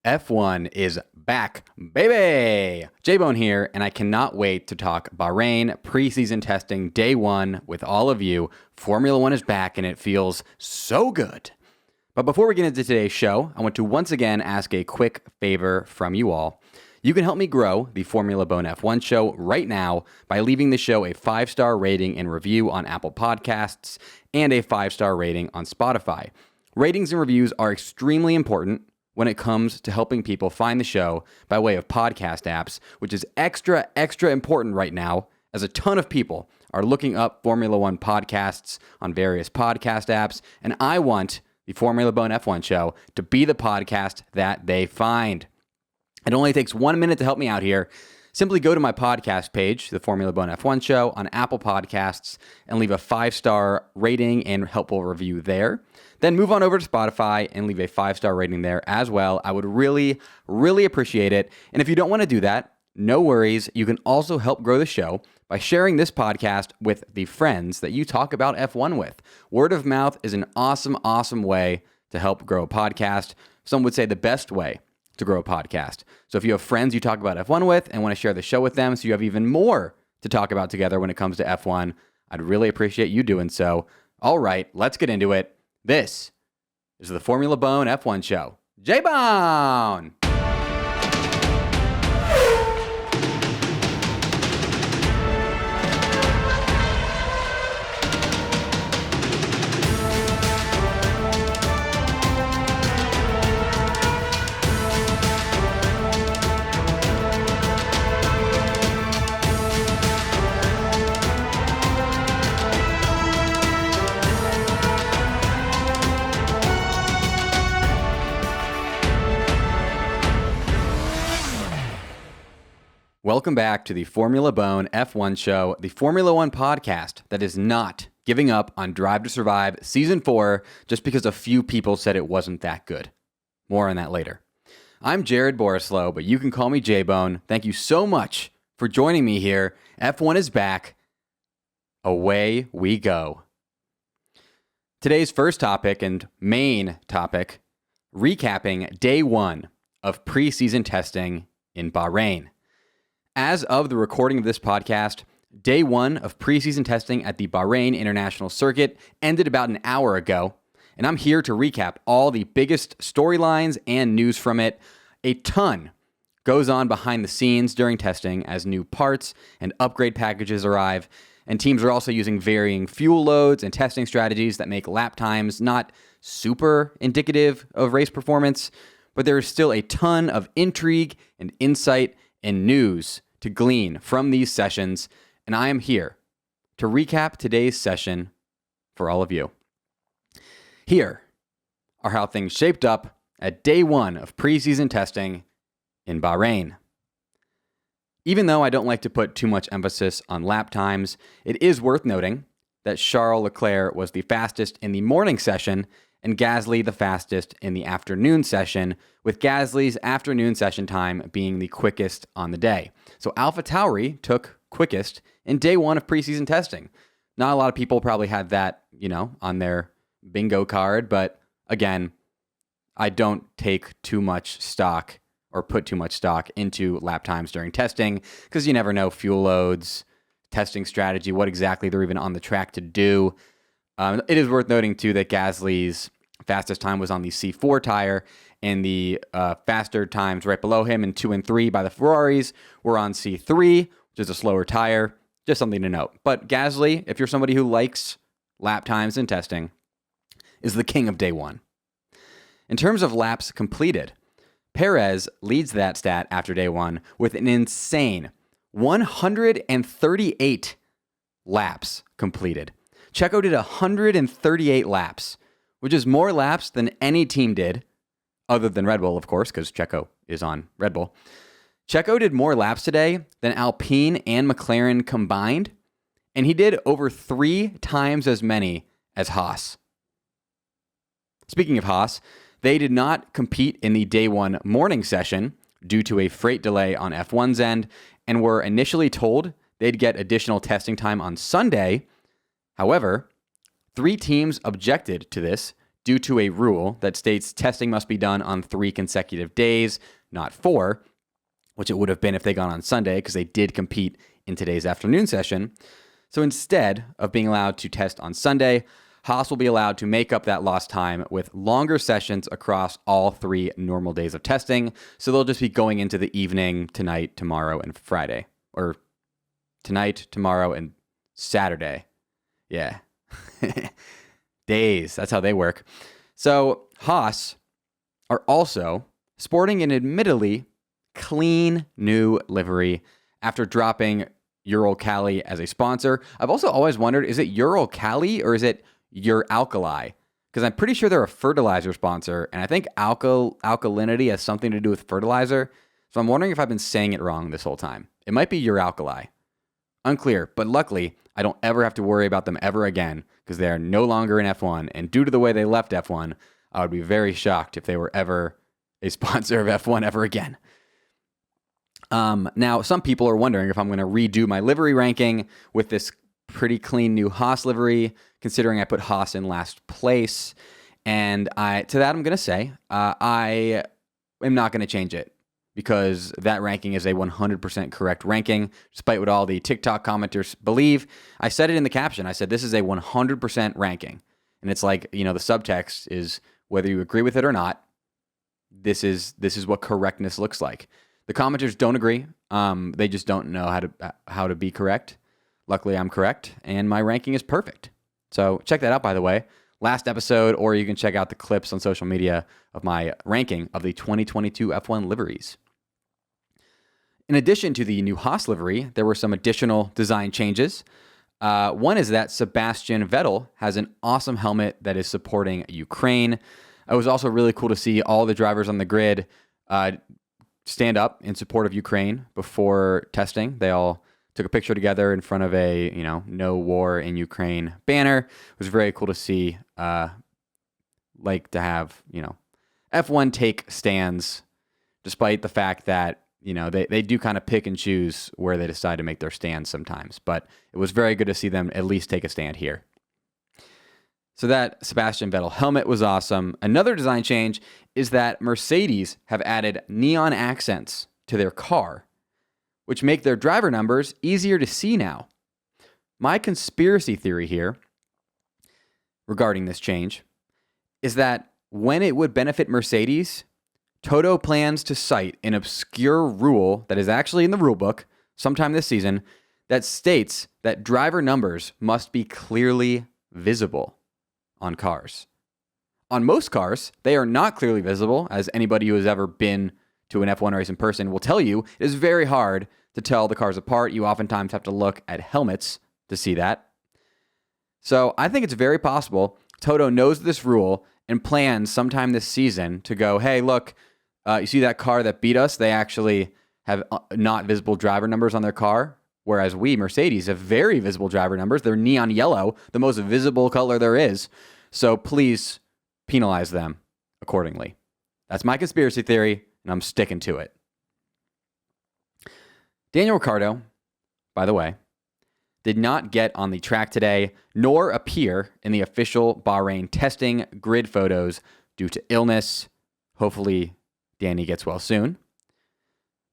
F1 is back, baby! J-Bone here, and I cannot wait to talk Bahrain preseason testing day one with all of you. Formula One is back, and it feels so good. But before we get into today's show, I want to once again ask a quick favor from you all. You can help me grow the Formula Bone F1 show right now by leaving the show a 5-star rating and review on Apple Podcasts and a 5-star rating on Spotify. Ratings and reviews are extremely important when it comes to helping people find the show by way of podcast apps, which is extra important right now, as a ton of people are looking up Formula One podcasts on various podcast apps, and I want the Formula Bone F1 show to be the podcast that they find. It only takes 1 minute to help me out here. Simply go to my podcast page, the Formula Bone F1 show, on Apple Podcasts, and leave a 5-star rating and helpful review there. Then move on over to Spotify and leave a 5-star rating there as well. I would really appreciate it. And if you don't want to do that, no worries. You can also help grow the show by sharing this podcast with the friends that you talk about F1 with. Word of mouth is an awesome way to help grow a podcast. Some would say the best way to grow a podcast. So if you have friends you talk about F1 with and want to share the show with them so you have even more to talk about together when it comes to F1, I'd really appreciate you doing so. All right, let's get into it. This is the Formula Bone F1 show. J-Bone! Welcome back to the Formula Bone F1 show, the Formula One podcast that is not giving up on Drive to Survive Season 4 just because a few people said it wasn't that good. More on that later. I'm Jared Borislow, but you can call me J-Bone. Thank you so much for joining me here. F1 is back. Away we go. Today's first topic and main topic, recapping day one of preseason testing in Bahrain. As of the recording of this podcast, day one of preseason testing at the Bahrain International Circuit ended about an hour ago, and I'm here to recap all the biggest storylines and news from it. A ton goes on behind the scenes during testing as new parts and upgrade packages arrive, and teams are also using varying fuel loads and testing strategies that make lap times not super indicative of race performance, but there is still a ton of intrigue and insight and news to glean from these sessions, and I am here to recap today's session for all of you. Here are how things shaped up at day one of preseason testing in Bahrain. Even though I don't like to put too much emphasis on lap times, it is worth noting that Charles Leclerc was the fastest in the morning session and Gasly the fastest in the afternoon session, with Gasly's afternoon session time being the quickest on the day. So AlphaTauri took quickest in day one of preseason testing. Not a lot of people probably had that, on their bingo card, but again, I don't take too much stock or put too much stock into lap times during testing because you never know fuel loads, testing strategy, what exactly they're even on the track to do. It is worth noting, too, that Gasly's fastest time was on the C4 tire, and the faster times right below him in 2 and 3 by the Ferraris were on C3, which is a slower tire. Just something to note. But Gasly, if you're somebody who likes lap times and testing, is the king of day one. In terms of laps completed, Perez leads that stat after day one with an insane 138 laps completed. Checo did 138 laps, which is more laps than any team did, other than Red Bull, of course, because Checo is on Red Bull. Checo did more laps today than Alpine and McLaren combined, and he did over 3 times as many as Haas. Speaking of Haas, they did not compete in the day one morning session due to a freight delay on F1's end, and were initially told they'd get additional testing time on Sunday. However, 3 teams objected to this due to a rule that states testing must be done on 3 consecutive days, not 4, which it would have been if they gone on Sunday because they did compete in today's afternoon session. So instead of being allowed to test on Sunday, Haas will be allowed to make up that lost time with longer sessions across all 3 normal days of testing. So they'll just be going into the evening, tonight, tomorrow, and Friday. Or tonight, tomorrow, and Saturday. Yeah. Days. That's how they work. So Haas are also sporting an admittedly clean new livery after dropping Uralkali as a sponsor. I've also always wondered, is it Uralkali or is it Uralkali? Because I'm pretty sure they're a fertilizer sponsor, and I think alkalinity has something to do with fertilizer. So I'm wondering if I've been saying it wrong this whole time. It might be Uralkali. Unclear, but luckily, I don't ever have to worry about them ever again because they are no longer in F1. And due to the way they left F1, I would be very shocked if they were ever a sponsor of F1 ever again. Now, some people are wondering if I'm going to redo my livery ranking with this pretty clean new Haas livery, considering I put Haas in last place. And to that, I'm going to say I am not going to change it because that ranking is a 100% correct ranking, despite what all the TikTok commenters believe. I said it in the caption. I said this is a 100% ranking. And it's like, the subtext is whether you agree with it or not, this is what correctness looks like. The commenters don't agree. They just don't know how to be correct. Luckily, I'm correct, and my ranking is perfect. So check that out, by the way. Last episode, or you can check out the clips on social media of my ranking of the 2022 F1 liveries. In addition to the new Haas livery, there were some additional design changes. One is that Sebastian Vettel has an awesome helmet that is supporting Ukraine. It was also really cool to see all the drivers on the grid stand up in support of Ukraine before testing. They all took a picture together in front of a, no war in Ukraine banner. It was very cool to see, to have, F1 take stands, despite the fact that, they do kind of pick and choose where they decide to make their stands sometimes. But it was very good to see them at least take a stand here. So that Sebastian Vettel helmet was awesome. Another design change is that Mercedes have added neon accents to their car, which make their driver numbers easier to see now. My conspiracy theory here regarding this change is that when it would benefit Mercedes, Toto plans to cite an obscure rule that is actually in the rulebook sometime this season that states that driver numbers must be clearly visible on cars. On most cars, they are not clearly visible, as anybody who has ever been to an F1 race in person will tell you. It is very hard to tell the cars apart. You oftentimes have to look at helmets to see that. So I think it's very possible Toto knows this rule and plans sometime this season to go, hey, look, you see that car that beat us? They actually have not visible driver numbers on their car, whereas we, Mercedes, have very visible driver numbers. They're neon yellow, the most visible color there is. So please penalize them accordingly. That's my conspiracy theory, and I'm sticking to it. Daniel Ricciardo, by the way, did not get on the track today, nor appear in the official Bahrain testing grid photos due to illness. Hopefully, Danny gets well soon.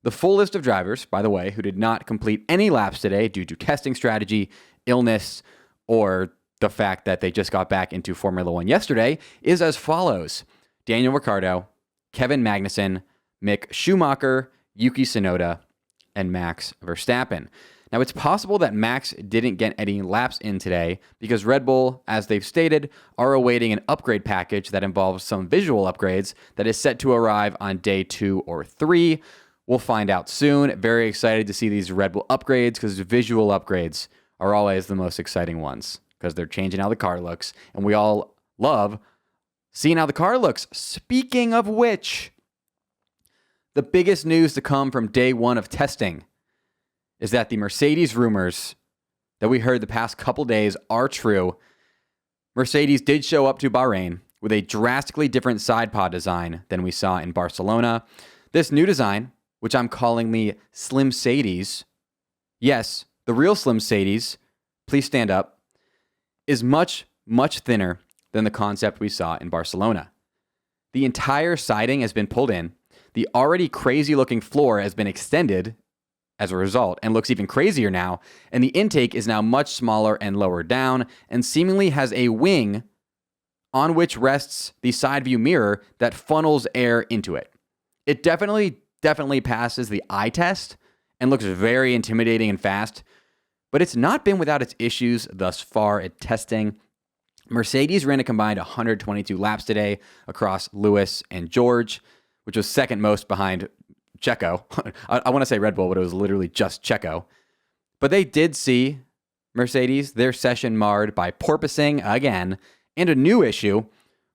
The full list of drivers, by the way, who did not complete any laps today due to testing strategy, illness, or the fact that they just got back into Formula One yesterday is as follows. Daniel Ricciardo, Kevin Magnussen, Mick Schumacher, Yuki Tsunoda, and Max Verstappen. Now, it's possible that Max didn't get any laps in today because Red Bull, as they've stated, are awaiting an upgrade package that involves some visual upgrades that is set to arrive on day 2 or 3. We'll find out soon. Very excited to see these Red Bull upgrades because visual upgrades are always the most exciting ones because they're changing how the car looks, and we all love seeing how the car looks. Speaking of which, the biggest news to come from day 1 of testing is that the Mercedes rumors that we heard the past couple days are true. Mercedes did show up to Bahrain with a drastically different side pod design than we saw in Barcelona. This new design, which I'm calling the Slim Sadies, yes, the real Slim Sadies, please stand up, is much, much thinner than the concept we saw in Barcelona. The entire siding has been pulled in. The already crazy-looking floor has been extended as a result and looks even crazier now, and the intake is now much smaller and lower down and seemingly has a wing on which rests the side view mirror that funnels air into it. It definitely passes the eye test and looks very intimidating and fast, but it's not been without its issues thus far at testing. Mercedes ran a combined 122 laps today across Lewis and George, which was second most behind Checo. I want to say Red Bull, but it was literally just Checo. But they did see Mercedes, their session marred by porpoising again, and a new issue,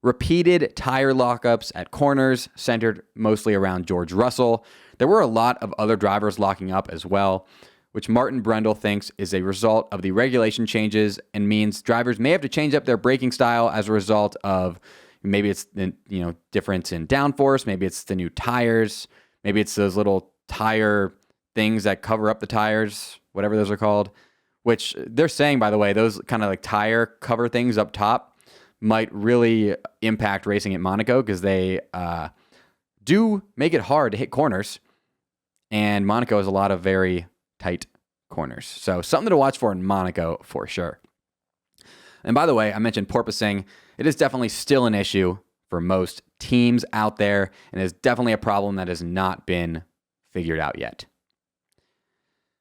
repeated tire lockups at corners centered mostly around George Russell. There were a lot of other drivers locking up as well, which Martin Brundle thinks is a result of the regulation changes and means drivers may have to change up their braking style as a result of maybe it's the difference in downforce, maybe it's the new tires, maybe it's those little tire things that cover up the tires, whatever those are called, which they're saying, by the way, those kind of like tire cover things up top might really impact racing at Monaco because they do make it hard to hit corners, and Monaco has a lot of very tight corners. So something to watch for in Monaco for sure. And by the way, I mentioned porpoising. It is definitely still an issue for most teams out there, and is definitely a problem that has not been figured out yet.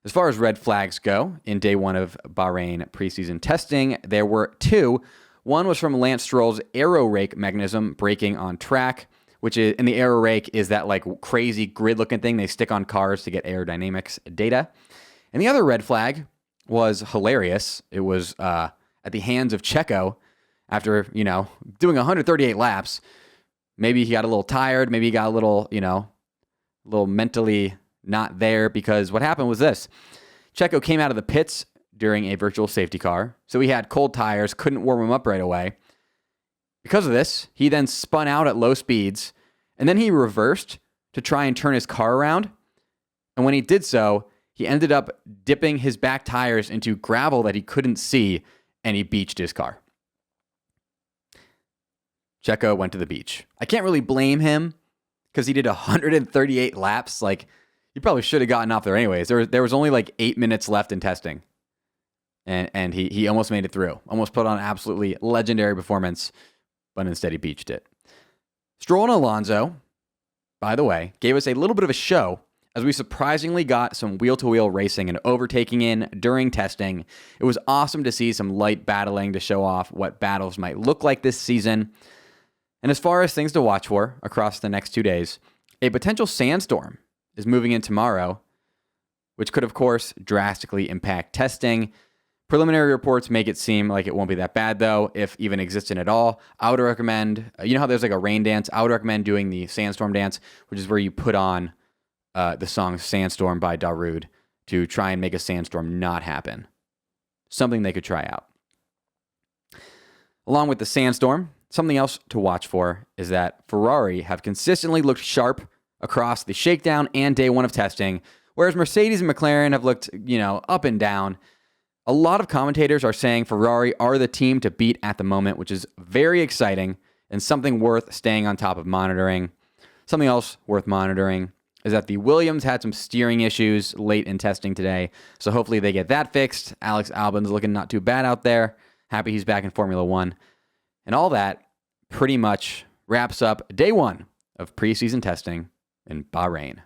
As far as red flags go, in day one of Bahrain preseason testing, there were two. One was from Lance Stroll's aero rake mechanism breaking on track, which is, and the aero rake is that like crazy grid-looking thing they stick on cars to get aerodynamics data. And the other red flag was hilarious. It was at the hands of Checo after, doing 138 laps. Maybe he got a little tired. Maybe he got a little mentally not there, because what happened was this. Checo came out of the pits during a virtual safety car. So he had cold tires, couldn't warm them up right away. Because of this, he then spun out at low speeds, and then he reversed to try and turn his car around. And when he did so, he ended up dipping his back tires into gravel that he couldn't see, and he beached his car. Checo went to the beach. I can't really blame him because he did 138 laps. Like, he probably should have gotten off there anyways. There was only like 8 minutes left in testing. And he almost made it through. Almost put on an absolutely legendary performance, but instead he beached it. Stroll and Alonso, by the way, gave us a little bit of a show as we surprisingly got some wheel-to-wheel racing and overtaking in during testing. It was awesome to see some light battling to show off what battles might look like this season. And as far as things to watch for across the next 2 days, a potential sandstorm is moving in tomorrow, which could, of course, drastically impact testing. Preliminary reports make it seem like it won't be that bad, though, if even existing at all. I would recommend, how there's like a rain dance? I would recommend doing the sandstorm dance, which is where you put on the song Sandstorm by Darude to try and make a sandstorm not happen. Something they could try out. Along with the sandstorm, something else to watch for is that Ferrari have consistently looked sharp across the shakedown and day one of testing, whereas Mercedes and McLaren have looked, up and down. A lot of commentators are saying Ferrari are the team to beat at the moment, which is very exciting and something worth staying on top of monitoring. Something else worth monitoring is that the Williams had some steering issues late in testing today, so hopefully they get that fixed. Alex Albon's looking not too bad out there. Happy he's back in Formula One. And all that pretty much wraps up day one of preseason testing in Bahrain.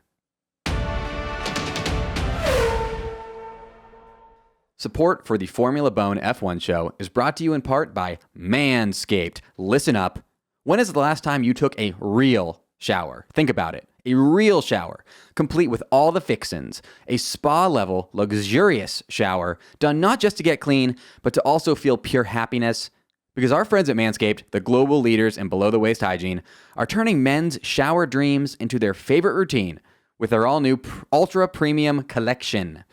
Support for the Formula Bone F1 show is brought to you in part by Manscaped. Listen up. When is the last time you took a real shower? Think about it. A real shower, complete with all the fixins. A spa-level, luxurious shower done not just to get clean, but to also feel pure happiness. Because our friends at Manscaped, the global leaders in below-the-waist hygiene, are turning men's shower dreams into their favorite routine with their all-new Ultra Premium Collection.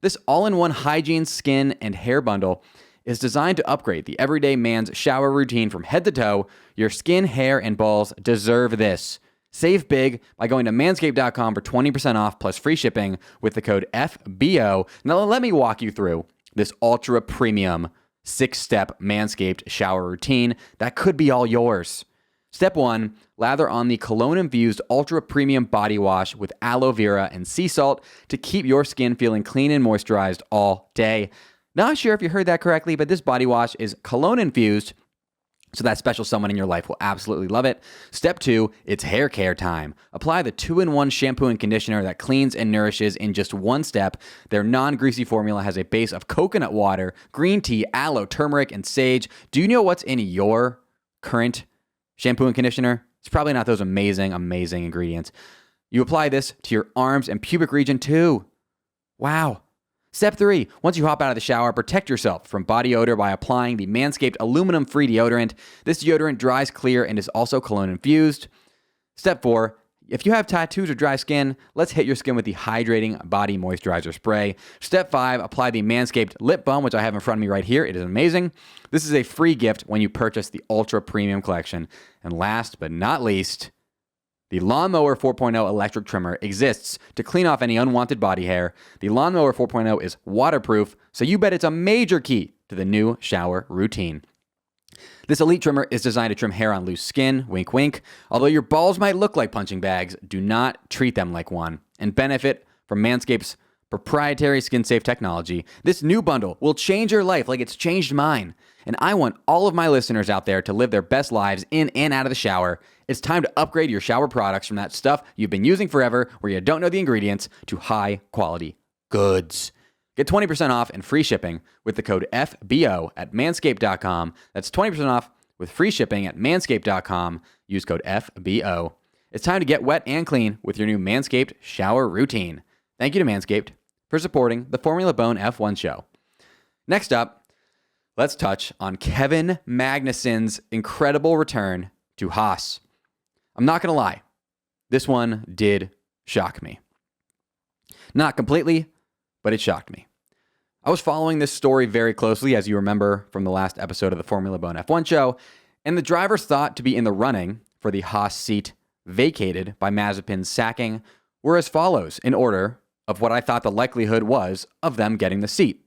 This all-in-one hygiene, skin, and hair bundle is designed to upgrade the everyday man's shower routine from head to toe. Your skin, hair, and balls deserve this. Save big by going to manscaped.com for 20% off plus free shipping with the code FBO. Now let me walk you through this ultra premium 6-step Manscaped shower routine that could be all yours. Step 1, lather on the cologne-infused ultra premium body wash with aloe vera and sea salt to keep your skin feeling clean and moisturized all day. Not sure if you heard that correctly, but this body wash is cologne-infused, so that special someone in your life will absolutely love it. Step 2, it's hair care time. Apply the 2-in-1 shampoo and conditioner that cleans and nourishes in just one step. Their non-greasy formula has a base of coconut water, green tea, aloe, turmeric, and sage. Do you know what's in your current shampoo and conditioner? It's probably not those amazing ingredients. You apply this to your arms and pubic region too. Wow. Step 3, once you hop out of the shower, protect yourself from body odor by applying the Manscaped aluminum-free deodorant. This deodorant dries clear and is also cologne-infused. Step 4, if you have tattoos or dry skin, let's hit your skin with the hydrating body moisturizer spray. Step 5, apply the Manscaped lip balm, which I have in front of me right here. It is amazing. This is a free gift when you purchase the Ultra Premium Collection. And last but not least, the Lawnmower 4.0 electric trimmer exists to clean off any unwanted body hair. The Lawnmower 4.0 is waterproof, so you bet it's a major key to the new shower routine. This elite trimmer is designed to trim hair on loose skin, wink wink. Although your balls might look like punching bags, do not treat them like one, and benefit from Manscaped's proprietary skin-safe technology. This new bundle will change your life like it's changed mine. And I want all of my listeners out there to live their best lives in and out of the shower. It's time to upgrade your shower products from that stuff you've been using forever where you don't know the ingredients to high-quality goods. Get 20% off and free shipping with the code FBO at manscaped.com. That's 20% off with free shipping at manscaped.com. Use code FBO. It's time to get wet and clean with your new Manscaped shower routine. Thank you to Manscaped for supporting the Formula Bone F1 show. Next up, let's touch on Kevin Magnussen's incredible return to Haas. I'm not going to lie. This one did shock me. Not completely, but it shocked me. I was following this story very closely, as you remember from the last episode of the Formula Bone F1 show, and the drivers thought to be in the running for the Haas seat vacated by Mazepin's sacking were as follows in order of what I thought the likelihood was of them getting the seat.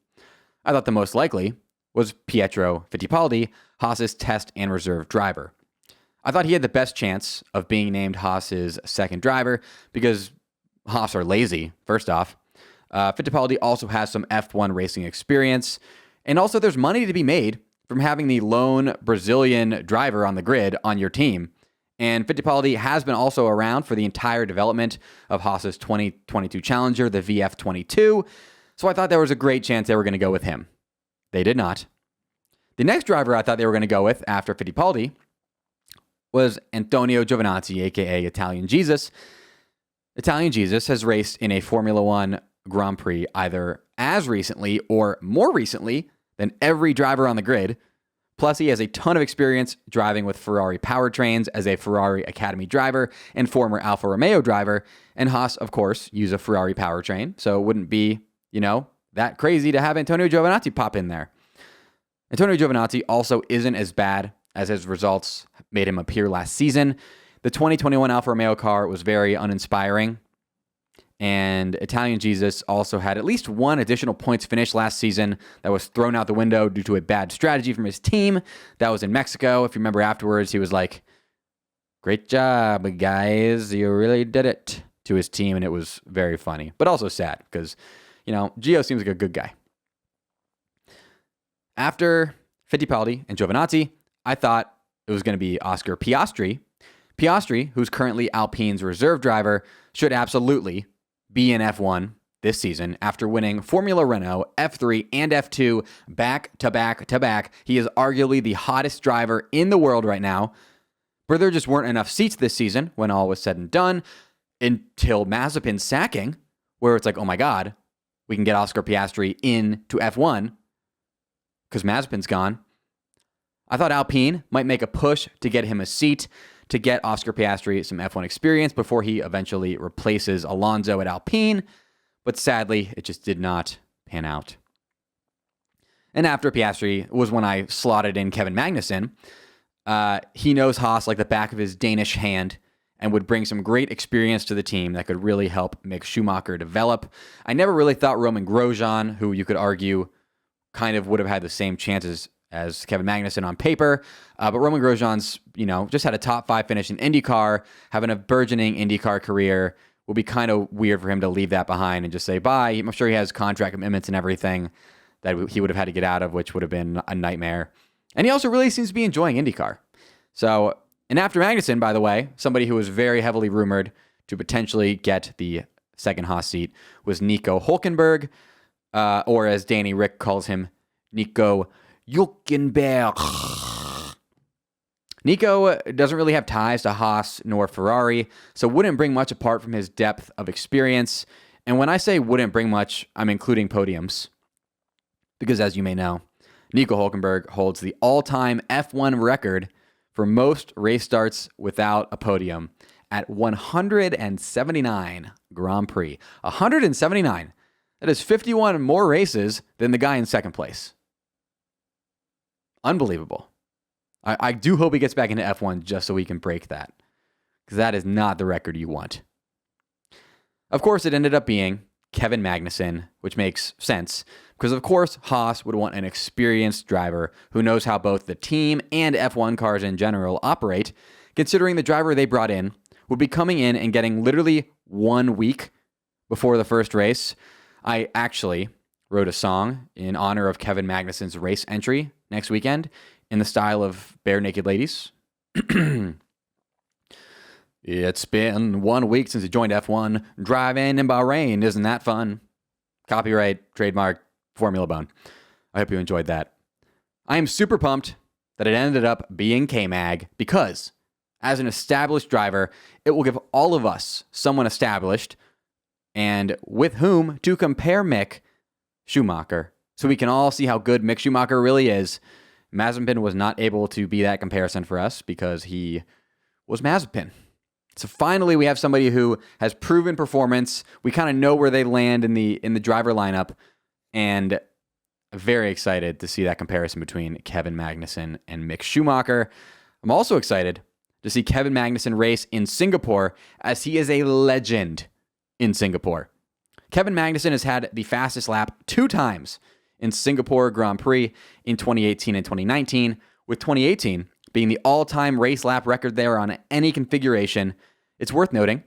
I thought the most likely was Pietro Fittipaldi, Haas's test and reserve driver. I thought he had the best chance of being named Haas's second driver because Haas are lazy, first off. Fittipaldi also has some F1 racing experience, and also there's money to be made from having the lone Brazilian driver on the grid on your team. And Fittipaldi has been also around for the entire development of Haas's 2022 Challenger, the VF22, so I thought there was a great chance they were going to go with him. They did not. The next driver I thought they were going to go with after Fittipaldi was Antonio Giovinazzi, aka Italian Jesus. Italian Jesus has raced in a Formula One Grand Prix either as recently or more recently than every driver on the grid. Plus, he has a ton of experience driving with Ferrari powertrains as a Ferrari Academy driver and former Alfa Romeo driver. And Haas, of course, use a Ferrari powertrain, so it wouldn't be, that crazy to have Antonio Giovinazzi pop in there. Antonio Giovinazzi also isn't as bad as his results made him appear last season. The 2021 Alfa Romeo car was very uninspiring, and Italian Jesus also had at least one additional points finish last season that was thrown out the window due to a bad strategy from his team. That was in Mexico. If you remember afterwards, he was like, "Great job, guys. You really did it," to his team, and it was very funny, but also sad because, Gio seems like a good guy. After Fittipaldi and Giovinazzi, I thought it was going to be Oscar Piastri. Piastri, who's currently Alpine's reserve driver, should absolutely be in F1 this season after winning Formula Renault, F3, and F2 back to back to back. He is arguably the hottest driver in the world right now. But there just weren't enough seats this season when all was said and done until Mazepin's sacking, where it's like, oh my God, we can get Oscar Piastri into F1 because Mazepin's gone. I thought Alpine might make a push to get him a seat to get Oscar Piastri some F1 experience before he eventually replaces Alonso at Alpine, but sadly, it just did not pan out. And after Piastri was when I slotted in Kevin Magnussen. He knows Haas like the back of his Danish hand and would bring some great experience to the team that could really help Mick Schumacher develop. I never really thought Roman Grosjean, who you could argue kind of would have had the same chances as Kevin Magnussen on paper. But Roman Grosjean's, just had a top 5 finish in IndyCar, having a burgeoning IndyCar career. Will be kind of weird for him to leave that behind and just say bye. I'm sure he has contract commitments and everything that he would have had to get out of, which would have been a nightmare. And he also really seems to be enjoying IndyCar. So, and after Magnussen, by the way, somebody who was very heavily rumored to potentially get the second Haas seat was Nico Hülkenberg, or as Danny Rick calls him, Nico Hülkenberg. Nico doesn't really have ties to Haas nor Ferrari, so wouldn't bring much apart from his depth of experience. And when I say wouldn't bring much, I'm including podiums. Because as you may know, Nico Hülkenberg holds the all-time F1 record for most race starts without a podium at 179 Grand Prix. 179. That is 51 more races than the guy in second place. Unbelievable. I do hope he gets back into F1 just so we can break that, because that is not the record you want. Of course, it ended up being Kevin Magnussen, which makes sense, because of course Haas would want an experienced driver who knows how both the team and F1 cars in general operate, considering the driver they brought in would be coming in and getting literally 1 week before the first race. I actually wrote a song in honor of Kevin Magnussen's race entry next weekend in the style of Bare Naked Ladies. It's been 1 week since he joined F1, driving in Bahrain. Isn't that fun? Copyright, trademark, Formula Bone. I hope you enjoyed that. I am super pumped that it ended up being K-Mag because, as an established driver, it will give all of us someone established and with whom to compare Mick Schumacher, so we can all see how good Mick Schumacher really is. Mazepin was not able to be that comparison for us because he was Mazepin. So finally, we have somebody who has proven performance. We kind of know where they land in the driver lineup, and very excited to see that comparison between Kevin Magnussen and Mick Schumacher. I'm also excited to see Kevin Magnussen race in Singapore, as he is a legend in Singapore. Kevin Magnussen has had the fastest lap 2 times in Singapore Grand Prix in 2018 and 2019, with 2018 being the all-time race lap record there on any configuration. It's worth noting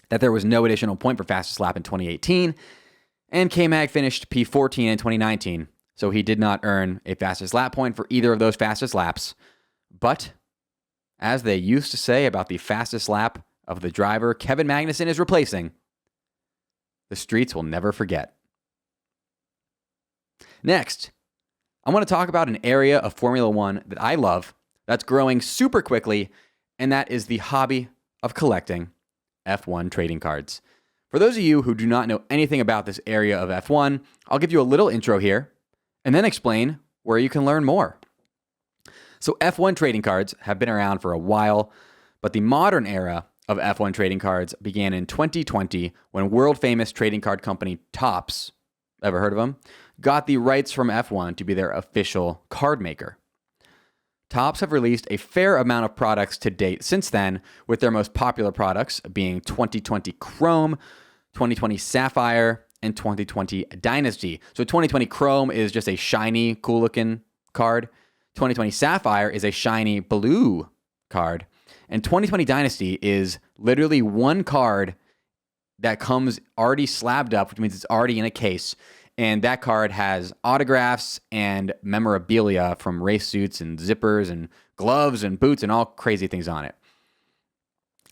that there was no additional point for fastest lap in 2018, and K-Mag finished P14 in 2019, so he did not earn a fastest lap point for either of those fastest laps. But, as they used to say about the fastest lap of the driver Kevin Magnussen is replacing, the streets will never forget. Next, I want to talk about an area of Formula One that I love, that's growing super quickly, and that is the hobby of collecting F1 trading cards. For those of you who do not know anything about this area of F1, I'll give you a little intro here, and then explain where you can learn more. So F1 trading cards have been around for a while, but the modern era of F1 trading cards began in 2020 when world-famous trading card company Topps, ever heard of them, got the rights from F1 to be their official card maker. Topps have released a fair amount of products to date since then, with their most popular products being 2020 Chrome, 2020 Sapphire, and 2020 Dynasty. So 2020 Chrome is just a shiny, cool-looking card. 2020 Sapphire is a shiny blue card. And 2020 Dynasty is literally one card that comes already slabbed up, which means it's already in a case. And that card has autographs and memorabilia from race suits and zippers and gloves and boots and all crazy things on it.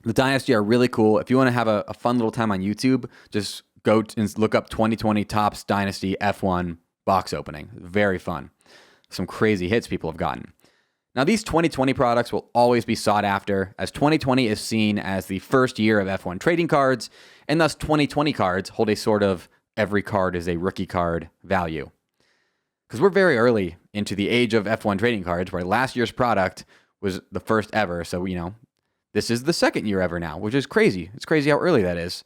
The Dynasty are really cool. If you want to have a fun little time on YouTube, just go and look up 2020 Topps Dynasty F1 box opening. Very fun. Some crazy hits people have gotten. Now, these 2020 products will always be sought after, as 2020 is seen as the first year of F1 trading cards, and thus 2020 cards hold a sort of every card is a rookie card value. Because we're very early into the age of F1 trading cards, where last year's product was the first ever. So, this is the second year ever now, which is crazy. It's crazy how early that is.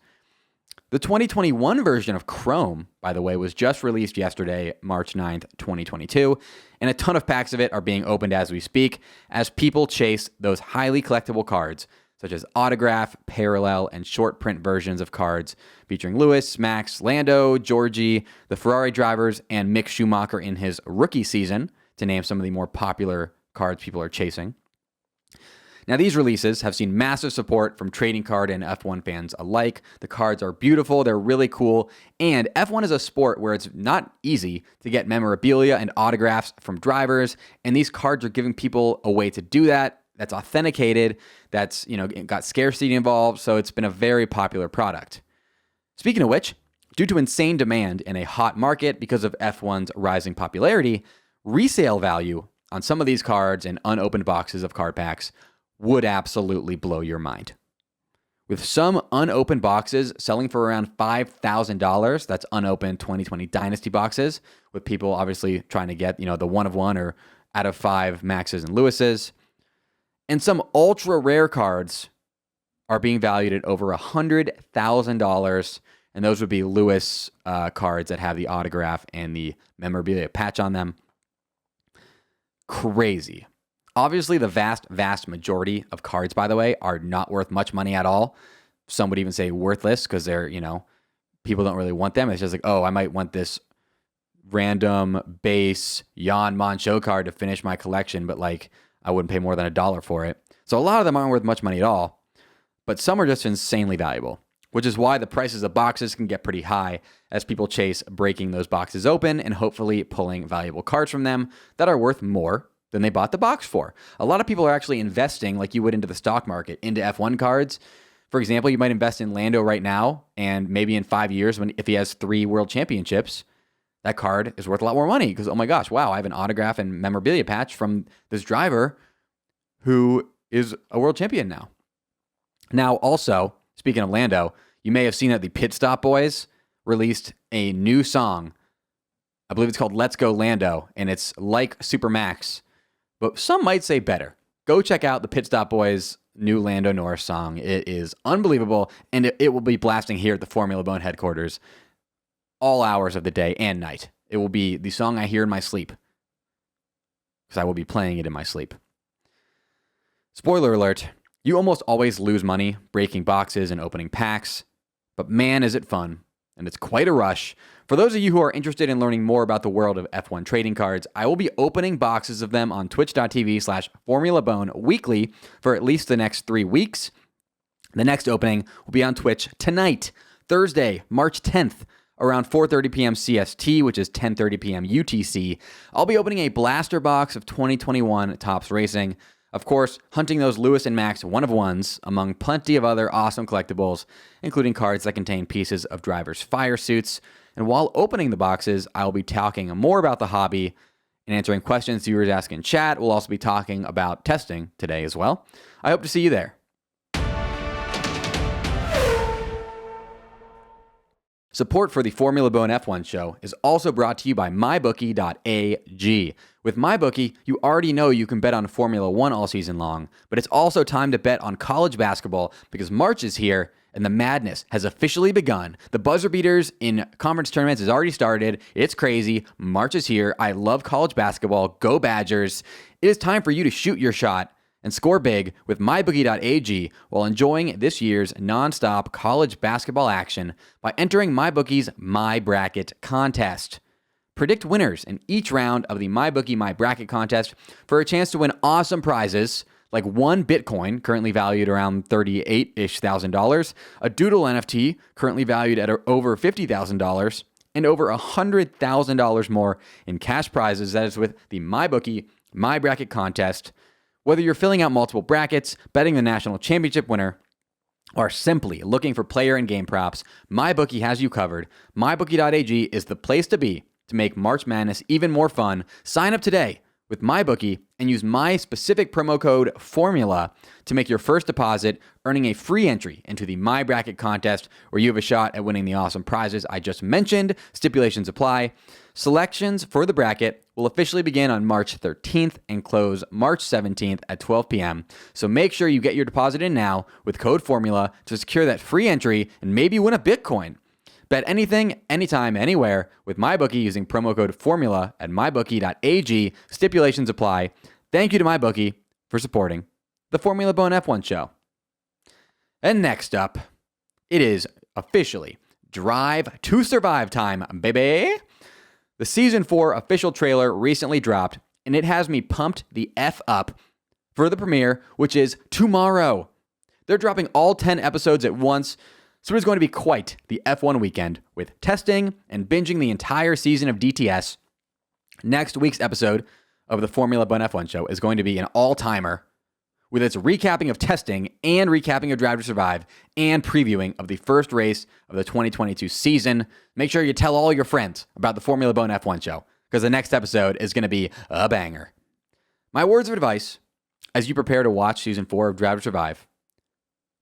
The 2021 version of Chrome, by the way, was just released yesterday, March 9th, 2022, and a ton of packs of it are being opened as we speak, as people chase those highly collectible cards, such as autograph, parallel, and short print versions of cards featuring Lewis, Max, Lando, Georgie, the Ferrari drivers, and Mick Schumacher in his rookie season, to name some of the more popular cards people are chasing. Now, these releases have seen massive support from trading card and F1 fans alike. The cards are beautiful, they're really cool, and F1 is a sport where it's not easy to get memorabilia and autographs from drivers, and these cards are giving people a way to do that. That's authenticated, that's, got scarcity involved, so it's been a very popular product. Speaking of which, due to insane demand in a hot market because of F1's rising popularity, resale value on some of these cards and unopened boxes of card packs would absolutely blow your mind. With some unopened boxes selling for around $5,000, that's unopened 2020 Dynasty boxes, with people obviously trying to get, the 1 of 1 or out of 5 Maxes and Lewises. And some ultra rare cards are being valued at over $100,000, and those would be Lewis cards that have the autograph and the memorabilia patch on them. Crazy. Obviously, the vast majority of cards, by the way, are not worth much money at all. Some would even say worthless because they're, people don't really want them. It's just like, oh, I might want this random base Jan Moncho card to finish my collection, but I wouldn't pay more than $1 for it. So a lot of them aren't worth much money at all, but some are just insanely valuable, which is why the prices of boxes can get pretty high as people chase breaking those boxes open and hopefully pulling valuable cards from them that are worth more than they bought the box for. A lot of people are actually investing, like you would into the stock market, into F1 cards. For example, you might invest in Lando right now, and maybe in 5 years, if he has 3 world championships, that card is worth a lot more money because, oh my gosh, wow, I have an autograph and memorabilia patch from this driver who is a world champion now. Now, also, speaking of Lando, you may have seen that the Pit Stop Boys released a new song. I believe it's called Let's Go Lando, and it's like Supermax, but some might say better. Go check out the Pit Stop Boys' new Lando Norris song. It is unbelievable, and it will be blasting here at the Formula Bone headquarters all hours of the day and night. It will be the song I hear in my sleep, because I will be playing it in my sleep. Spoiler alert, you almost always lose money breaking boxes and opening packs, but man, is it fun, and it's quite a rush. For those of you who are interested in learning more about the world of F1 trading cards, I will be opening boxes of them on twitch.tv/FormulaBone weekly for at least the next 3 weeks. The next opening will be on Twitch tonight, Thursday, March 10th, around 4:30 p.m. CST, which is 10:30 p.m. UTC. I'll be opening a blaster box of 2021 Topps Racing. Of course, hunting those Lewis and Max 1 of 1s among plenty of other awesome collectibles, including cards that contain pieces of drivers' fire suits. And while opening the boxes, I'll be talking more about the hobby and answering questions viewers ask in chat. We'll also be talking about testing today as well. I hope to see you there. Support for the Formula Bone F1 show is also brought to you by MyBookie.ag. With MyBookie, you already know you can bet on Formula 1 all season long, but it's also time to bet on college basketball because March is here and the madness has officially begun. The buzzer beaters in conference tournaments has already started. It's crazy. March is here. I love college basketball. Go Badgers. It is time for you to shoot your shot and score big with MyBookie.ag while enjoying this year's nonstop college basketball action by entering MyBookie's MyBracket contest. Predict winners in each round of the MyBookie MyBracket contest for a chance to win awesome prizes like 1 Bitcoin, currently valued around $38,000, a Doodle NFT, currently valued at over $50,000, and over $100,000 more in cash prizes. That is with the MyBookie MyBracket contest. Whether you're filling out multiple brackets, betting the national championship winner, or simply looking for player and game props, MyBookie has you covered. MyBookie.ag is the place to be to make March Madness even more fun. Sign up today with MyBookie and use my specific promo code FORMULA to make your first deposit, earning a free entry into the MyBracket contest where you have a shot at winning the awesome prizes I just mentioned. Stipulations apply. Selections for the bracket will officially begin on March 13th and close March 17th at 12 p.m. So make sure you get your deposit in now with code FORMULA to secure that free entry and maybe win a Bitcoin. Bet anything, anytime, anywhere with MyBookie using promo code FORMULA at MyBookie.ag. Stipulations apply. Thank you to MyBookie for supporting the Formula Bone F1 show. And next up, it is officially Drive to Survive time, baby. The Season 4 official trailer recently dropped, and it has me pumped the F up for the premiere, which is tomorrow. They're dropping all 10 episodes at once, so it's going to be quite the F1 weekend with testing and binging the entire season of DTS. Next week's episode of the Formula Bone F1 show is going to be an all-timer with its recapping of testing and recapping of Drive to Survive and previewing of the first race of the 2022 season. Make sure you tell all your friends about the Formula Bone F1 show because the next episode is going to be a banger. My words of advice as you prepare to watch Season 4 of Drive to Survive: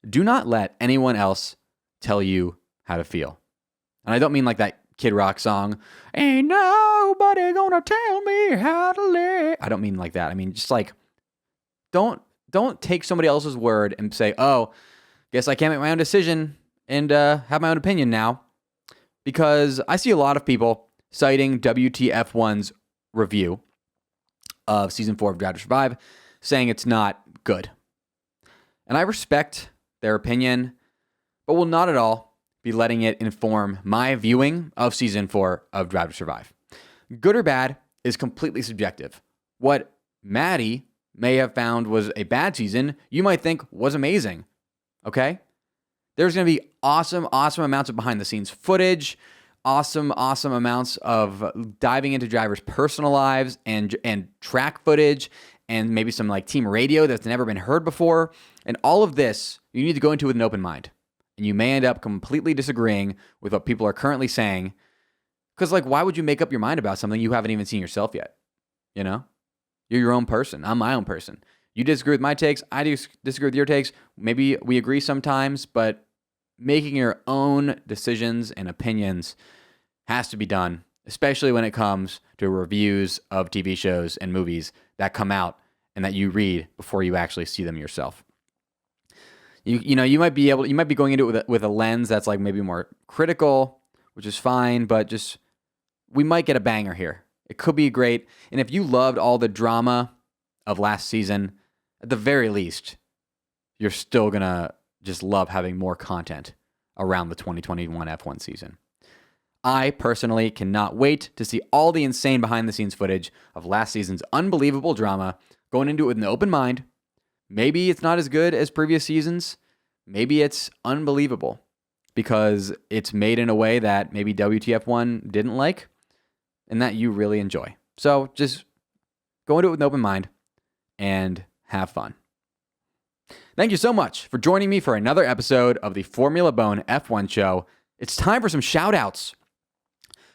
do not let anyone else tell you how to feel. And I don't mean like that Kid Rock song, "Ain't nobody gonna tell me how to live." I don't mean like that. I mean just like, don't take somebody else's word and say, "Oh, guess I can't make my own decision and have my own opinion now." Because I see a lot of people citing WTF1's review of Season 4 of Drive to Survive, saying it's not good. And I respect their opinion, but will not at all be letting it inform my viewing of Season 4 of Drive to Survive. Good or bad is completely subjective. What Maddie may have found was a bad season, you might think was amazing. Okay? There's going to be awesome amounts of behind-the-scenes footage, awesome amounts of diving into drivers' personal lives and track footage, and maybe some like team radio that's never been heard before. And all of this, you need to go into with an open mind. And you may end up completely disagreeing with what people are currently saying. Because like, why would you make up your mind about something you haven't even seen yourself yet? You know? You're your own person. I'm my own person. You disagree with my takes. I disagree with your takes. Maybe we agree sometimes, but making your own decisions and opinions has to be done, especially when it comes to reviews of TV shows and movies that come out and that you read before you actually see them yourself. You might be going into it with a lens that's like maybe more critical, which is fine, but just we might get a banger here. It could be great. And if you loved all the drama of last season, at the very least, you're still going to just love having more content around the 2021 F1 season. I personally cannot wait to see all the insane behind-the-scenes footage of last season's unbelievable drama, going into it with an open mind. Maybe it's not as good as previous seasons. Maybe it's unbelievable because it's made in a way that maybe WTF1 didn't like and that you really enjoy. So just go into it with an open mind and have fun. Thank you so much for joining me for another episode of the Formula Bone F1 show. It's time for some shoutouts.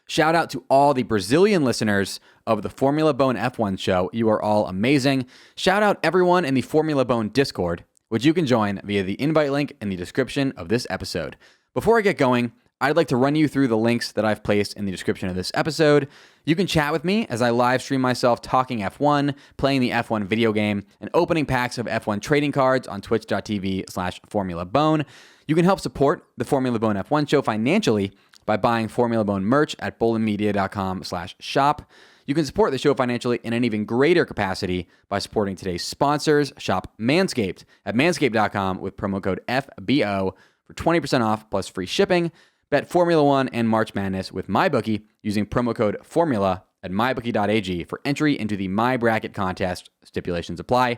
Shout out to all the Brazilian listeners of the Formula Bone F1 show. You are all amazing. Shout out everyone in the Formula Bone Discord, which you can join via the invite link in the description of this episode. Before I get going, I'd like to run you through the links that I've placed in the description of this episode. You can chat with me as I live stream myself talking F1, playing the F1 video game, and opening packs of F1 trading cards on twitch.tv/Formula Bone. You can help support the Formula Bone F1 show financially by buying Formula Bone merch at bolenmedia.com/shop. You can support the show financially in an even greater capacity by supporting today's sponsors. Shop Manscaped at manscaped.com with promo code FBO for 20% off plus free shipping. Bet Formula One and March Madness with MyBookie using promo code FORMULA at MyBookie.ag for entry into the MyBracket contest. Stipulations apply.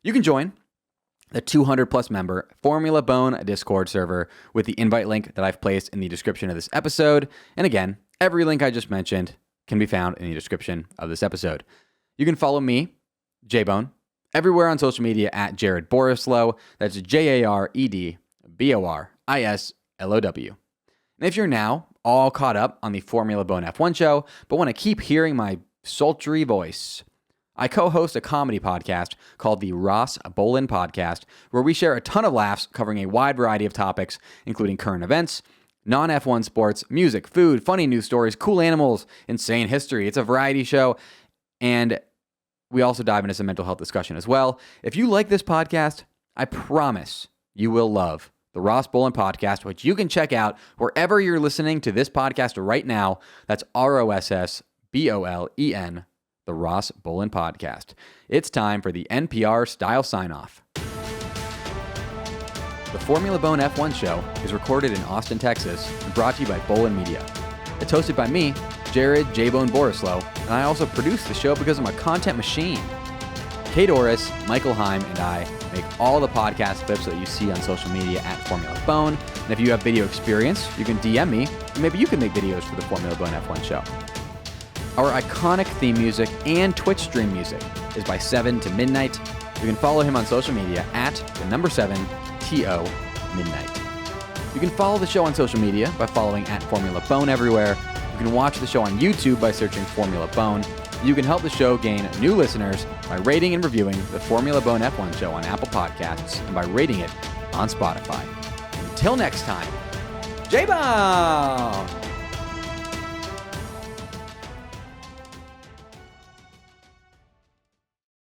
You can join the 200-plus member Formula Bone Discord server with the invite link that I've placed in the description of this episode. And again, every link I just mentioned can be found in the description of this episode. You can follow me, J-Bone, everywhere on social media at Jared Borislow. That's JaredBorislow. And if you're now all caught up on the Formula Bone F1 show, but want to keep hearing my sultry voice, I co-host a comedy podcast called the Ross Bolen Podcast, where we share a ton of laughs covering a wide variety of topics, including current events, non-F1 sports, music, food, funny news stories, cool animals, insane history. It's a variety show, and we also dive into some mental health discussion as well. If you like this podcast, I promise you will love the Ross Bolen Podcast, which you can check out wherever you're listening to this podcast right now. That's ROSSBOLEN, the Ross Bolen Podcast. It's time for the NPR style sign-off. The Formula Bone F1 show is recorded in Austin, Texas, and brought to you by Bolen Media. It's hosted by me, Jared J-Bone Borislow, and I also produce the show because I'm a content machine. Kate Orris, Michael Heim, and I make all the podcast clips that you see on social media at Formula Bone. And if you have video experience, you can DM me, and maybe you can make videos for the Formula Bone F1 show. Our iconic theme music and Twitch stream music is by 7 to Midnight. You can follow him on social media at 7TO Midnight. You can follow the show on social media by following at Formula Bone everywhere. You can watch the show on YouTube by searching Formula Bone. You can help the show gain new listeners by rating and reviewing the Formula Bone F1 show on Apple Podcasts and by rating it on Spotify. Until next time, J-Bone!